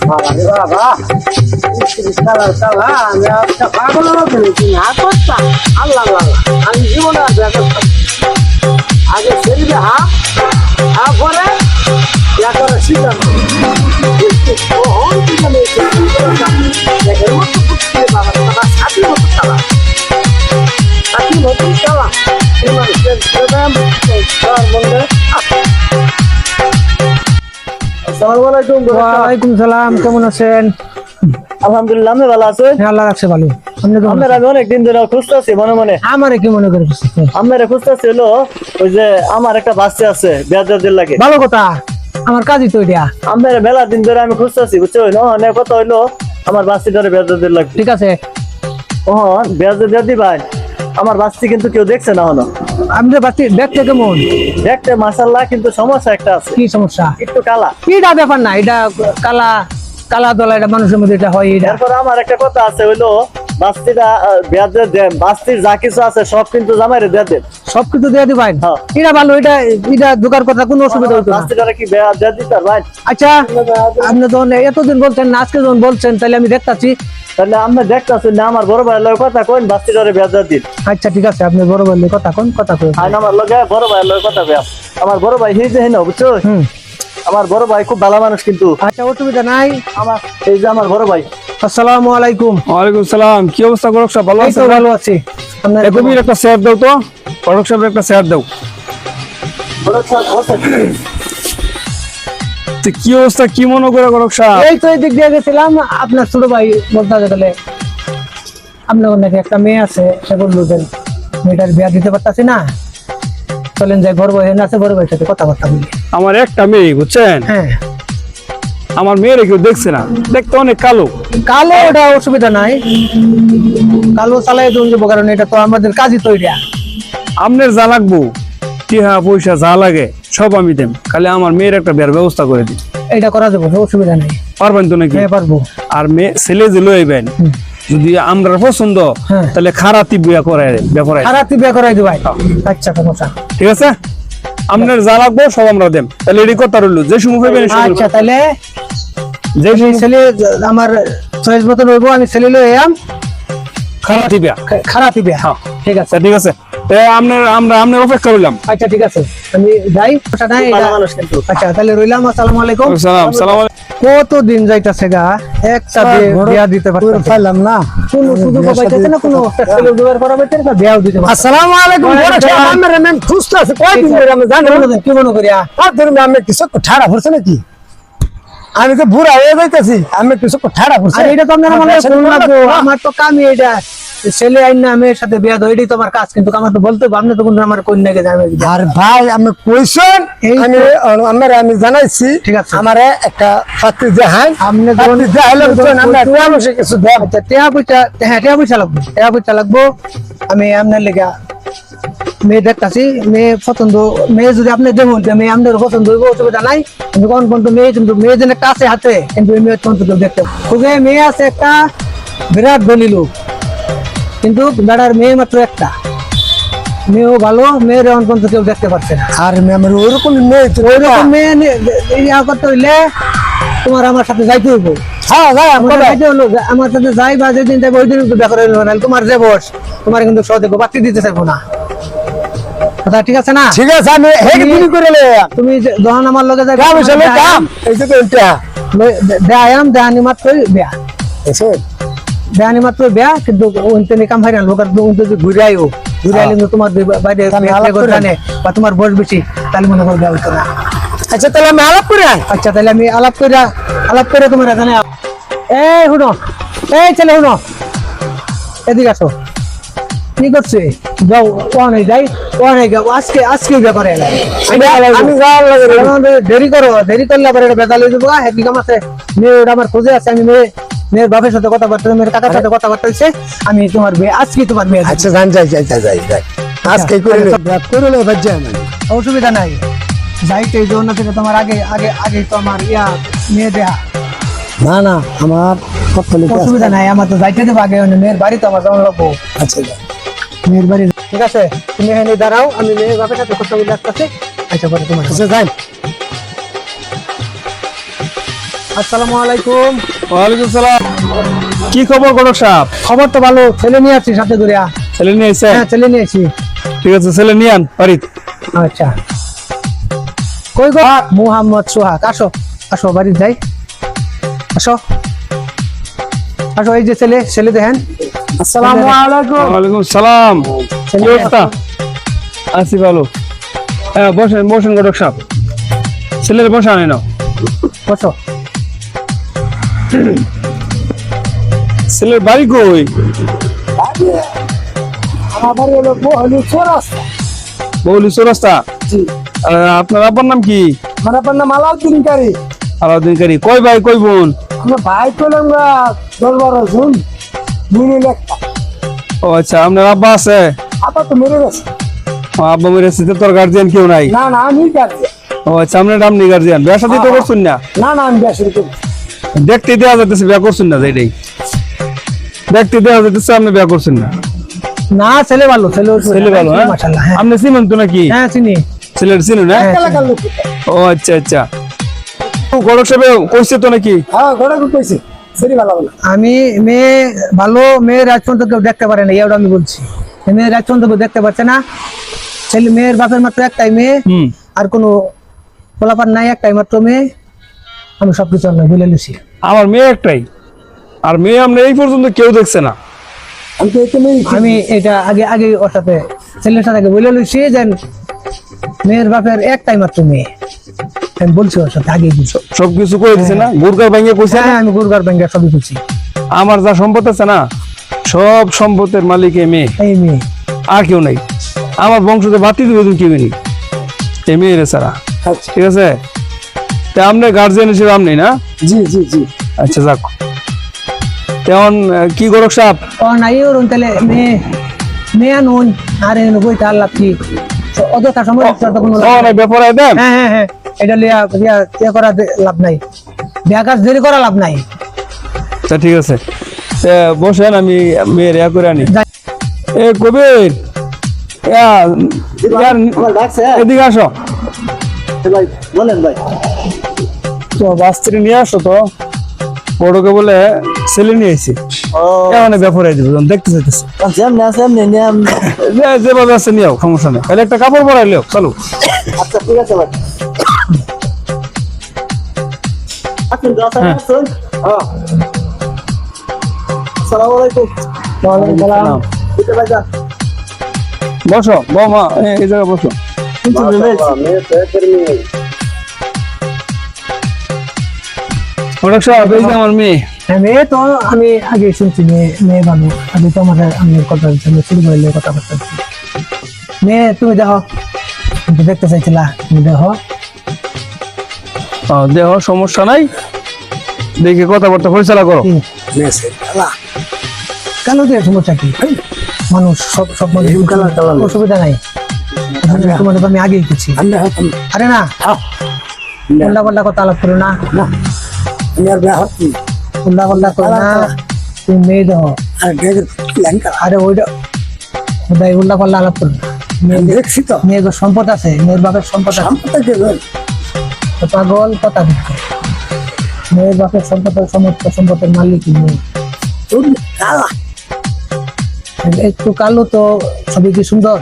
বাবা আমি একটা পাগল না করতাম আল্লাহ আল্লাহ আমি জীবনে আর দেখা করতাম আগে ছেলে পরে করে শিখানো ওয়ালাইকুম সালাম, কেমন আছেন? আলহামদুলিল্লাহ আমি ভালো আছি। আল্লাহ রাখছে ভালো। আপনার আমি অনেকদিন ধরে খুঁজতেছি মনে মনে। আমারে কি মনে করে আপনারা খুঁজতেছি হলো ওই যে আমার একটা বাচ্চা আছে বেয়াদের লাগে। ভালো কথা, আমার কাজই তো এটা। আপনারা মেলা দিন ধরে আমি খুঁজতেছি বুঝছো অনেক কথা হইলো আমার বাচ্চাটারে বেয়াদের লাগে। ঠিক আছে বেয়াদের দিয়ে ভাই আমার বাচ্চা কিন্তু কেউ দেখছে না হলো। আমাদের বাচ্চা দেখতে কেমন? দেখতে মাশাআল্লাহ, কিন্তু সমস্যা একটা আছে। কি সমস্যা? একটু কালা। এটা ব্যাপার না, এটা কালা কালা দলা, এটা মানুষের মধ্যে এটা হয়। এটা তারপর আমার একটা কথা আছে হইলো বাস্তিটা বেয়াদের দেন, বাস্তির যা কিছু আছে সব কিন্তু জামাইরে দিয়ে দেন। সবকিছু দিয়ে দিবেন? এটা ভালো, এটা এটা ঢোকার কথা, কোনো অসুবিধা হতো না। বাস্তিটারে কি বেয়া দিয়ে দিতে ভাই? আচ্ছা আপনি যখন এতদিন বলছেন না, আজকে যখন বলছেন তাহলে আমি দেখতাছি। তাহলে আপনি দেখতেছেন না আমার বড় ভাইয়ের লগে কথা কইন বাস্তিটারে বেয়া দিয়ে দিন। আচ্ছা ঠিক আছে, আপনি বড় বললে কথা কোন কথা কই। আর আমার লগে বড় ভাইয়ের লগে কথা বেয়া। আমার বড় ভাই এই যে হেন বুঝছো, আমার বড় ভাই খুব ভালো মানুষ কিন্তু। আচ্ছা অসুবিধা নাই। আমার এই যে আমার বড় ভাই। আসসালামু আলাইকুম। ওয়ালাইকুম সালাম। কি অবস্থা গরক সাহেব, ভালো আছেন? ভালো আছি। কবির একটা শেয়ার দাও তো, গরক সাহেবের একটা শেয়ার দাও। কি অবস্থা, কি মনে করে গরক সাহেব? এই তো এদিক দিয়ে গেছিলাম, আপনার ছোট ভাই বলতে গেলে আপনার নাকি একটা মেয়ে আছে, সে বললো যে মেয়েটার বিয়া দিতে পারতাছি না, চলেন যাই বড় ভাই আছে, বড় ভাইয়ের সাথে কথাবার্তা বলি। আমার একটা মেয়ে বুঝছেন, হ্যাঁ আমার মেয়ের কেউ দেখছে না, দেখতে অনেক কালো। কালো ওটা অসুবিধা নাই, কালো চালাই দেবো, কারণ এটা তো আমাদের কাজই তো। এটা আপনার যা লাগবো টিহা পয়সা যা লাগে সব আমি দেব, খালি আমার মেয়ের একটা বিয়ার ব্যবস্থা করে দিন। এটা করা যাবো, অসুবিধা নেই। পারবেন তো নাকি? হ্যাঁ পারবো। আর মেয়ে ছেলে যে লইবেন যদি আমরা পছন্দ তাহলে খারাপই বিয়া করাই ব্যাপার, খারাপই বিয়া করাই দিবাই। আচ্ছা সমস্যা ঠিক আছে, আপনার যা লাগবো সব আমরা দেব। তাহলে এটি কথা রইল, যে সময় পাইবেন। আচ্ছা তাহলে যে ছেলে আমার চয়েস মতো রইবো, আমি ছেলে লই আম। খারাপই বিয়া, খারাপই বিয়া, ঠিক আছে ঠিক আছে। আমরা অপেক্ষা করলাম। আচ্ছা ঠিক আছে, আমি যাই। আচ্ছা তাহলে রইলাম, আসসালামু আলাইকুম। সালাম সালাম। কতদিন যাইতাছে গা, একটা বিয়া দিতে পারলাম না, কোনো সুযোগ পাইতেছে না, কোনো ছেলে জোগাড় করা পাইতেছে না, বিয়াও দিতে পারছে। আসসালামু আলাইকুম। আমার নাম খুশলা আছে, কয়দিন ধরে আমি জানি না কি মনে করিয়া ধরুন আমি কিছু ঠাড়া পড়ছে নাকি, আমি তো বুড়া হয়ে যাইতেছি, আমি কিছু ঠাড়া পড়ছে। আর এটা তো আপনারা মনে ফোন লাগবো, আমার তো কামই এটা, ছেলে আইন না মেয়ের সাথে বিয়া দাও, এটাই তো আমার কাজ। কিন্তু আমার তো বলতে হবে, আপনি তো কোন আমার কন্যাকে জানাই। আর ভাই আমি কইছেন, আমি জানাইছি, ঠিক আছে। আমার একটা পাত্রী দেখাই, আপনি কিছু দেন। টেয়া পয়সা লাগবো, টেয়া পয়সা লাগবো। আমি আপনার লেগা মেয়ে দেখতেছি, মেয়ে পছন্দ, মেয়ে যদি আপনি দেখুন মেয়ে আপনার পছন্দ হইব, অসুবিধা নাই। কিন্তু কোন পর্যন্ত মেয়ে, কিন্তু মেয়ে যেন একটা আছে হাতে, কিন্তু এই মেয়ে পর্যন্ত দেখতে মেয়ে আছে একটা বিরাট ধনী লোক, কিন্তু বেড়ার মেয়ে মাত্র একটা, মেয়েও ভালো, মেয়ের এখন পর্যন্ত কেউ দেখতে পাচ্ছে না। আর আমার ওইরকম মেয়ে, ওইরকম মেয়ে ইয়া করতে হইলে তোমার আমার সাথে যাইতে হইব। হ্যাঁ ভাই আমার সাথে যাই, বা যেদিন যাবো ওই দিন দেখা রইল না, তোমার যে বস তোমার কিন্তু সহ দেখবো, বাতি দিতে চাইবো না, কথা ঠিক আছে না? ঠিক আছে, আমি তুমি যখন আমার লগে যাই দেহানি মাত্র বেয়া, দেহানি মাত্র বেয়া, কিন্তু কাম হয় না লোক ঘুরে আইও, ঘুরে আইলে তোমার বাইরে জানে বা তোমার বয়স বেশি, তাহলে মনে করো বেয়া হইতো না। আচ্ছা তাহলে আমি আলাপ করে, আচ্ছা তাহলে আমি আলাপ করে তোমার এখানে। এই শুনো, এই ছেলে শুনো, এদিকে আসো। কি করছে? যাও ওখানে যাই, ওখানে আজকে আজকে ব্যাপারে দেরি করো, দেরি করলে আবার এটা বেতাল হয়ে যাবো। কি কাম আছে? মেয়ে আমার খোঁজে আছে, আমি মেয়ের বাপের সাথে কথাবার্তা, মেয়ের কাকার সাথে কথাবার্তা হচ্ছে, আমি তোমার মেয়ে আজকে তোমার মেয়ে। আচ্ছা যাই আজকে অসুবিধা নাই, যাইতে এই জন্য থেকে তোমার আগে আগে আগে তো আমার ইয়া মেয়ে দেয়া। না না আমার অসুবিধা নাই, আমার তো যাইতে দেবো আগে, মেয়ের বাড়ি তো আমার জমা রাখবো। আচ্ছা মেয়ের বাড়ি, ঠিক আছে তুমি এখানে দাঁড়াও, আমি মেয়ের বাপের সাথে কথা বলে আসতেছি। আচ্ছা পরে তোমার আচ্ছা যাই। আসসালামু আলাইকুম। ওয়ালাইকুম সালাম। কি খবর গণক সাহেব? খবর তো ভালো, ছেলে নিয়ে আসছি সাথে করে। ছেলে নিয়ে এসে? হ্যাঁ, ছেলে নিয়ে আসছি। ঠিক আছে, ছেলে নিয়ে আন বাড়িত। আচ্ছা, কই গো? মোহাম্মদ সোহাগ। আসো আসো, বাড়ি যাই। আসো আসো, এই যে ছেলে, ছেলে দেখেন। আসসালামু আলাইকুম। ওয়ালাইকুম সালাম। কি অবস্থা? আছি ভালো। হ্যাঁ, বসেন বসেন গণক সাহেব। ছেলের বসা আনে না। বসো। ছেলের বাড়ি কই? আমার বাড়ি হলো বহলি চৌরাস্তা। বৌলি চৌরাস্তা। জি, আপনার আব্বার নাম কি? আমার আপনার নাম আলাউদ্দিন কারি। আলাউদ্দিন কারি। কয় ভাই কয় বোন? আমার ভাই করলাম 10-12 জন, মিলে একটা। ও আচ্ছা, আপনার আব্বা আছে? আবার তো মরে গেছে। ও, আব্বা মেরেছে, তোর গার্জিয়ান কেউ নাই? না না, আমি গার্জিয়ান। ও আচ্ছা, আপনার নাম নি গার্জিয়ান। বিয়া শাদী তো করছেন না? না না, আমি বেশি করি। দেখতে দেওয়া যাইতেছে বিয়া করছেন না, এটাই দেখতে দেওয়া যাইতেছে আপনি বিয়া করছেন না। না, ছেলে ভালো, ছেলে ছেলে ভালো। হ্যাঁ, মাশাআল্লাহ। হ্যাঁ আপনি চিনেন তো নাকি? হ্যাঁ, চিনি। ছেলের চিনেন না? এলাকার লোক। ও আচ্ছা আচ্ছা। গড়ক সাহেব কইছে তো নাকি? হ্যাঁ, ঘোড়া কইছে সেরি ভালো ভালো। আমি মেয়ে ভালো, মেয়ে রাজপন্থ কেউ দেখতে পারে না, এটা আমি বলছি। মেয়ে রাজপন্থ কেউ দেখতে পাচ্ছে না। ছেলে, মেয়ের বাপের মাত্র একটাই মেয়ে, হুম। আর কোনো পোলাপান নাই, একটাই মাত্র মেয়ে। আমি সবকিছু আমি বলে নিছি। আমার মেয়ে একটাই, আর মেয়ে আমরা এই পর্যন্ত কেউ দেখছে না। আমি তো এতে নেই। আমি এটা আগে আগে ওর সাথে, ছেলের সাথে আগে বলে লইছি যে মেয়ের বাপের একটাই মাত্র মেয়ে। আমি বলছি ওর সাথে আগে বলছি। সবকিছু কই দিছে না? গুরগার ভাঙিয়ে কইছে না? হ্যাঁ, আমি গুরগার ব্যাংকে সবই বলছি। আমার যা সম্পদ আছে না, সব সম্পদের মালিক এই মেয়ে, এই মেয়ে। আর কেউ নাই। আমার বংশতে বাতি দিবে তুমি কেউ নেই, এই মেয়ের ছাড়া। আচ্ছা, ঠিক আছে, তা আপনি গার্জিয়ান হিসেবে আপনি না? জি জি জি। আচ্ছা যাক। তেমন কি গরক সাপ? ও নাই ওর তাহলে মেয়ে, মেয়ে নুন আর এনে বই তার লাভ কি? অযথা সময় নষ্ট করার কোনো লাভ ও নাই। নাই ব্যাপারে দেন। হ্যাঁ হ্যাঁ হ্যাঁ, এটা লিয়া ইয়ে করা লাভ নাই, বিয়া কাজ দেরি করা লাভ নাই। তা ঠিক আছে, বসেন, আমি মেয়ের ইয়া করে আনি। যাই। এ কবির, এদিকে আসো ভাই বলেন ভাই। তো, বাস্ত্রী নিয়ে আসো তো। বড়কে বলে ছেলে নিয়ে এসেছি, অনেক ব্যাপারে দিব, দেখতে চাইতেছি। যেমনি আছে এমনি নিয়ম। যেভাবে আছে নিয়েও সমস্যা নেই, তাহলে একটা কাপড় পরাইলেও চলো। আচ্ছা ঠিক আছে ভাই। আসুন দশ হ্যাঁ। আসুন। আসসালামু আলাইকুম। ওয়ালাইকুম সালাম। বুঝতে পারছেন? বসো বৌমা, এই জায়গায় বসো। ওটা সব এই যে আমার মেয়ে। হ্যাঁ, মেয়ে তো আমি আগে শুনছি মেয়ে, মেয়ে ভালো। আমি তো আমাদের আমি কথা বলছি, আমি শুরু করলে কথা বলছি। মেয়ে তুমি দেখো, তুমি দেখতে চাইছিলা, তুমি দেখো। দেহ সমস্যা নাই, দেখে কথাবার্তা পরিচালনা করো। কি? কালো দিয়ে সমস্যা কি? মানুষ সব সব মানুষ অসুবিধা নাই। তোমাদের তো আমি আগেই গেছি। আরে না, উল্টা পাল্টা কথা আলাপ করো না, উল্টা পাল্টা করো না। তুমি মেয়ে দেখো, আরে ওইটা ওটাই উল্টা পাল্টা আলাপ করো না। দেখছি তো, মেয়ের সম্পদ আছে, মেয়ের বাপের সম্পদ আছে। তো পাগল কথা দিচ্ছে। মেয়ের বাপের সম্পদের সমস্ত সম্পদের মালিক মেয়ে। একটু কালো তো সবই কি সুন্দর?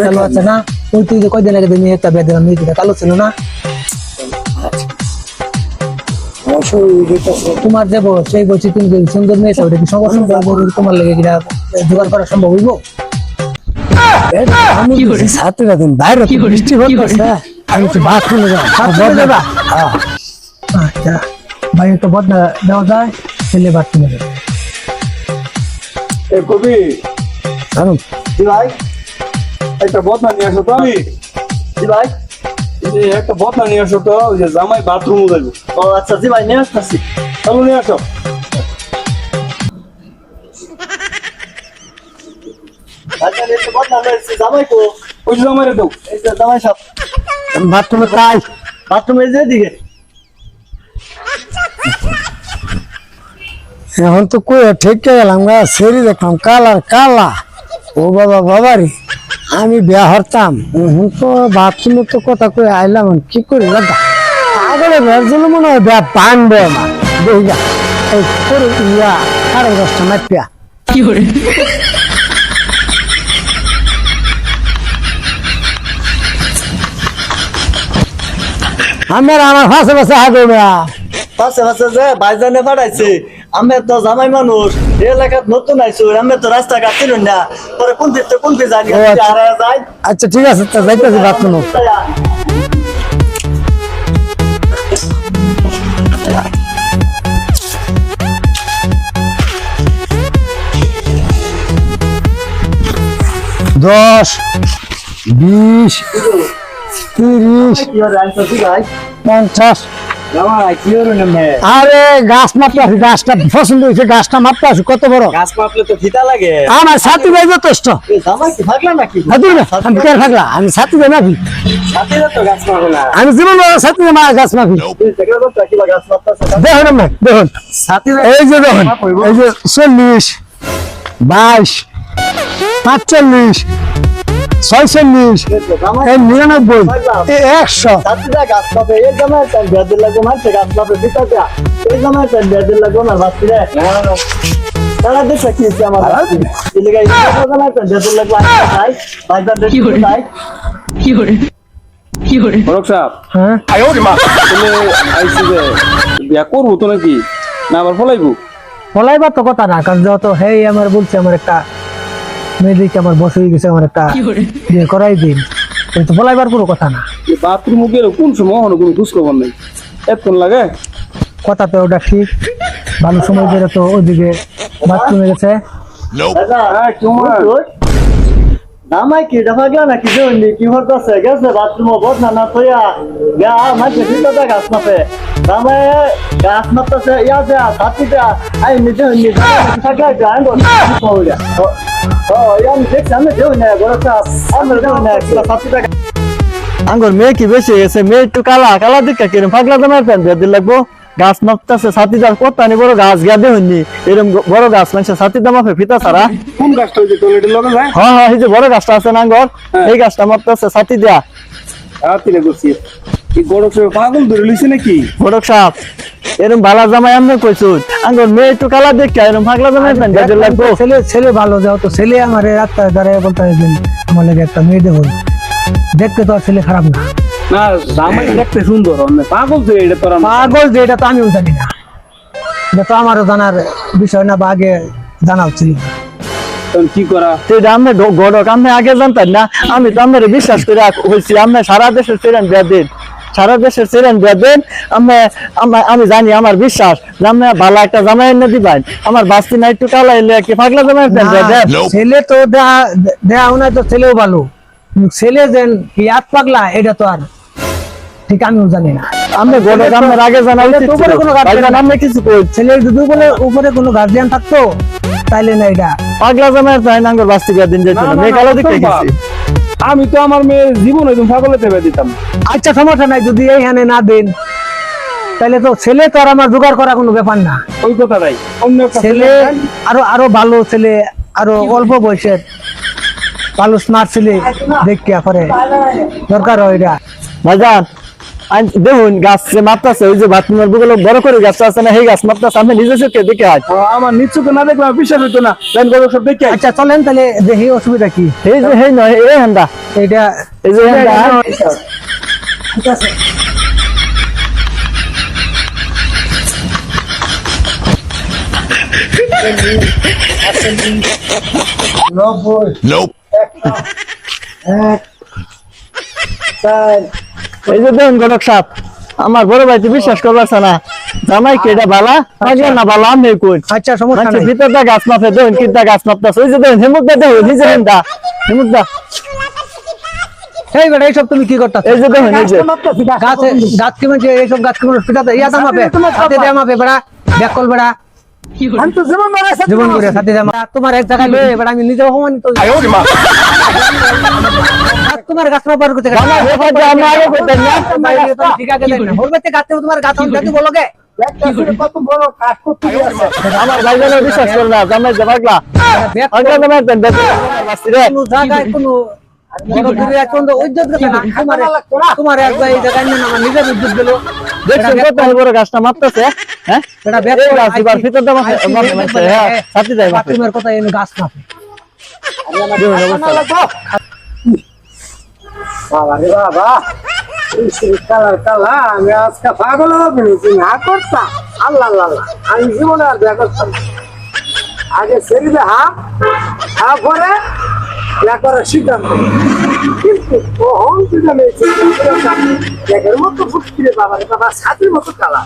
কালো আছে না? ওই তুই যে কয়দিন আগে মেয়ে একটা বেঁধে মেয়েটা কালো ছিল না? তোমার যে বউ, সেই বলছি তুমি যে সুন্দর মেয়ে, ওটা কি সম্ভব? তোমার লেগে কিনা জোগাড় করা সম্ভব হইব? ছাত্রীরা দিন বাইরে তো বৃষ্টি হচ্ছে, আমি তো বাথরুমে যাবা? আচ্ছা ভাই, একটু বদনা দেওয়া যায়, ছেলে বাথরুমে যাবে। এ কবি, জি ভাই। একটা বদনা নিয়ে আসো তো। আমি জি ভাই। একটা বদনা নিয়ে আসো তো, ওই যে জামাই বাথরুম যাবো। ও আচ্ছা জি ভাই, নিয়ে আসতেছি। চলো নিয়ে আসো। আচ্ছা একটু বদনাম হয়েছে, জামাই কো? ওই যে জামাই রে দাও। এই যে জামাই সাহেব বাথরুমে তাই বাথরুমে যে দিকে। এখন তো কই ঠেকে গেলাম গা, সেরি দেখলাম কালার কালা। ও বাবা বাবারি, আমি বিয়া হরতাম। এখন তো বাথরুমে তো কথা কই আইলাম, কি করি দাদা? আগলে রাজুল মনে হয় ব্যাপ পানবে না দেখি যা এই করে ইয়া 10:30 মাপিয়া আমার ফাঁসে ফাঁসে হাগো না পাশে পাশে যে ভাইজানে পাঠাইছে আমি তো জামাই মানুষ এই এলাকাত নতুন আইছো আমি তো রাস্তাঘাট চিনি না পরে কোন দিতে কোন দিকে জানি হারায় যায় আচ্ছা ঠিক আছে তা যাইতেছি বাথরুম দশ 20 30 কি হরে আইছো ঠিক আছে 50 জামাই কি হরে নেমে আরে গাছ মাপতে আসি গাছটা পছন্দ হয়েছে গাছটা মাপতে আসি কত বড় গাছ মাপলে তো ফিতা লাগে আমার সাথী ভাই যথেষ্ট এই জামাই কি থাকলা নাকি হাতুর না আমি কেন থাকলা আমি সাথী ভাই মাপি সাথে তো গাছ মাপে না আমি জীবন সাথী ভাই গাছ মাপি এই জায়গা তো কি গাছ মাপতাছে দেখুন না দেখুন সাথে এই যে দেখুন এই যে 40 22 45 46 এই 99 এই 100 সাথে গাছ মাপে এই জামাই তার বেদের লাগে মানছে গাছ মাপে ফিতা দেয়া এই জামাই তার বেদের লাগে না বাচ্চি রে তারা দেখে কি হচ্ছে আমার এই লাগে এই জামাই তার বেদের লাগে আই ভাইজান দেখি বড়ক সাহেব হ্যাঁ তুমি আইসি যে বিয়া করবো তো নাকি না আবার ফলাইবো বলাইবার তো কথা না কারণ যত হেই আমার বলছে আমার একটা মেয়েদিকে আমার বসে হয়ে গেছে আমার একটা বিয়ে করাই দিন কিন্তু বলাইবার কোনো কথা না বাথরুমে গেলে কোন সময় হনো কোনো খোঁজ খবর নেই এতক্ষণ লাগে কথা তো ওটা ঠিক ভালো সময় ধরে তো ওইদিকে বাথরুমে গেছে দাদা জামাই কি দেখা গেল নাকি যে কি হতাছে গেছে বাথরুমে বদ না তোয়া গা মাঝে ফিতা গাছ মাপে জামাই গাছ মাপতাছে ইয়া দে সাথীটা আই নিজে নিজে থাকা যায় বল ও ইয়া আমি দেখছি আমি দেও না গোরসা আমি দেও না সাথীটা আঙ্গুর মেয়ে কি বেশি গেছে মেয়ে একটু কালা কালা দিকে কিরম পাগলা জামাই প্যান্ট দিয়ে লাগবো গাছ মাপতাছে সাথীটার কথা নি বড় গাছ গাদে হইনি এরকম বড় গাছ মানছে সাথীটা মাপে ফিতা ছাড়া কোন গাছটা হইছে টয়লেটের লগে যায় হ্যাঁ হ্যাঁ এই যে বড় গাছটা আছে না আঙ্গুর এই গাছটা মাপতাছে সাথী দিয়া রাত্রিরে করছি কি গড়ক সাহেব পাগল ধরে লইছে নাকি বড়ক সাপ এরম ভালা জামাই আমি কইছো আঙ্গুর মেয়ে একটু কালা দেখে এরম পাগলা জামাই প্যান্ট দিয়ে লাগবো ছেলে ছেলে ভালো যাও তো ছেলে আমার রাস্তায় দাঁড়িয়ে বলতে হয় যে আমার লাগে একটা মেয়ে দেবো দেখতে তো আর ছেলে খারাপ না না জামাই দেখতে সুন্দর অন্য পাগল তো এটা তোরা পাগল যে এটা তো আমিও জানি না এটা তো আমারও জানার বিষয় না বা আগে জানা উচিত না। তখন কি করা সেটা আমি গড়ক আমি আগে জানতাম না আমি তো আমার বিশ্বাস করে হয়েছি আমি সারা দেশের ছেলেন বেদেন সারা দেশের ছেলেন বেদেন আমি জানি আমার বিশ্বাস যে আমি ভালো একটা জামাই এনে দিবেন আমার বাস্তি না একটু কালা এলে কি পাগলা জামাই দেন ছেলে তো দেয়া না তো ছেলেও ভালো ছেলে যেন কি আত পাগলা এটা তো আর ঠিক আমিও জানি না আমি গড়ক আমার আগে জানা উচিত উপরে কোনো গার্জিয়ান আমি কিছু কই ছেলের যদি উপরে কোনো গার্জিয়ান থাকতো তাইলে না এটা পাগলা জামাই তাই নাঙ্গর বাস্তি বেদিন যেত না মেয়ে কালো দিকে গেছি আমি তো আমার মেয়ের জীবন একদম পাগলে দেবে দিতাম আচ্ছা সমস্যা নাই যদি এইখানে না দেন তাহলে তো ছেলে তো আর আমার জোগাড় করা কোনো ব্যাপার না ওই কথাটাই অন্য একটা ছেলে আরো ভালো ছেলে আরো অল্প বয়সের ভালো স্মার্ট ছেলে দেখিয়া করে দরকার হয় এটা ভাইজান দেখুন গাছ মাপতাছে ওই যে বাথরুমের বুগলে বড় করে গাছটা আছে না সেই গাছ মাপতাছে আমি নিজে চোখে দেখে আজ আমার নিশ্চয় না দেখলাম বিশ্বাস হইতো না দেন গরু সব দেখে আচ্ছা চলেন তাহলে দেখি অসুবিধা কি এই যে হেই নয় এই হান্ডা এটা এই যে হান্ডা ঠিক আছে এই যে দেখুন গণক সাপ আমার বড় ভাই বিশ্বাস করবার না জামাই কি এটা বালা পাগলা না বালা আমি কই আচ্ছা সমস্যা নাই ভিতরটা গাছ মাপে দেখুন কিটা গাছ মাপতাছে ওই যে দেখুন হেমুকদা দেখুন নিজে হেমদা হেমুকদা এই বেটা এইসব তুমি কি করতেছ এই যে দেখুন এই যে গাছ কি মানে এইসব গাছ কি মানে পিটাতে ইয়া দাম মাপে সাথে দেয়া মাপে বেড়া ব্যাক কল বেড়া আমি তো জীবন ধরে সাথী জীবন করে সাথে দেয়া তোমার এক জায়গায় লয়ে বেড়া আমি নিজে অপমানিত তোমার গাছ মাপার করতে আমার ব্যাপার যে আমি আগে করতেন না ঠিক আছে না বলবে গাছ তোমার গাছ আমি বলোগে কত বড় কাজ করতে আছে আমার ভাইজানের বিশ্বাস করে না জামাই যে পাগলা পাগলা জামাই দেন কোনো জায়গায় কোনো বড় দূরে এখন তো ইজ্জত গেছে না তোমার এক ভাই এই জায়গায় না আমার নিজের ইজ্জত গেল দেখছেন কত বড় গাছটা মারতেছে হ্যাঁ এটা এই গাছ এবার ভিতর দাম আছে হ্যাঁ সাথে যাই মারতে বাথরুমের কথা এনে গাছ মাপে বাবা রে বাবা এই কালার কালা আমি আজকে পাগল হবে না করতাম আল্লাহ আল্লাহ আল্লাহ। আমি জীবনে আর বিয়া করতাম না। আগে ছেড়ে হা পরে বিয়া করার সিদ্ধান্ত কিন্তু কখন তুই আমি দেখের মতো ফুটকিরে বাবা রে বাবা ছাতির মতো কালা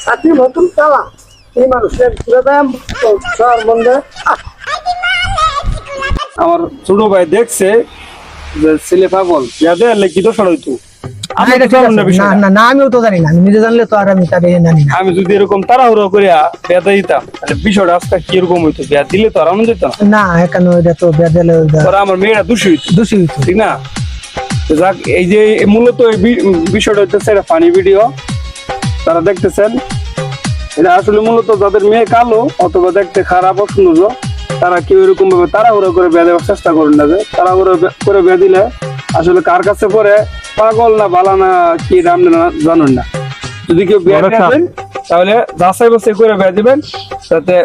ছাতির মতন কালা এই মানুষের পুরো দাম সর মন্দে আমার ছোট ভাই দেখছে যে ছেলে পাগল ইয়াদে লিখিত সরাইতো আমি এটা জানি না না বিষয় না না আমিও তো জানি না, আমি নিজে জানলে তো আর আমি তারে জানি না। আমি যদি এরকম তাড়াহুড়ো করিয়া বিয়া দিতাম তাহলে বিষয়টা আজকে কিরকম হইতো বিয়া দিলে তো আর আনন্দ হইতো না না এখানে ওইটা তো বেদেলে পরে আমার মেয়েরা দোষী হইতো দোষী হইতো। ঠিক না তো যাক এই যে মূলত এই বিষয়টা হচ্ছে একটা ফানি ভিডিও তারা দেখতেছেন এটা আসলে মূলত যাদের মেয়ে কালো অথবা দেখতে খারাপ অসুন্দর তারা কেউ এরকম ভাবে তাড়াহুড়ো করে বিয়া দেওয়ার চেষ্টা করেন না যে তাড়াহুড়ো করে বিয়া দিলে আসলে কার কাছে পরে পাগল না বালা না কি নাম জানেন না যদি কেউ বিয়া দেন তাহলে যাচাই বাছাই করে বিয়া দিবেন যাতে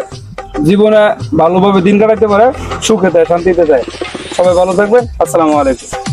জীবনে ভালোভাবে দিন কাটাতে পারে সুখে যায় শান্তিতে যায় সবাই ভালো থাকবেন আসসালামু আলাইকুম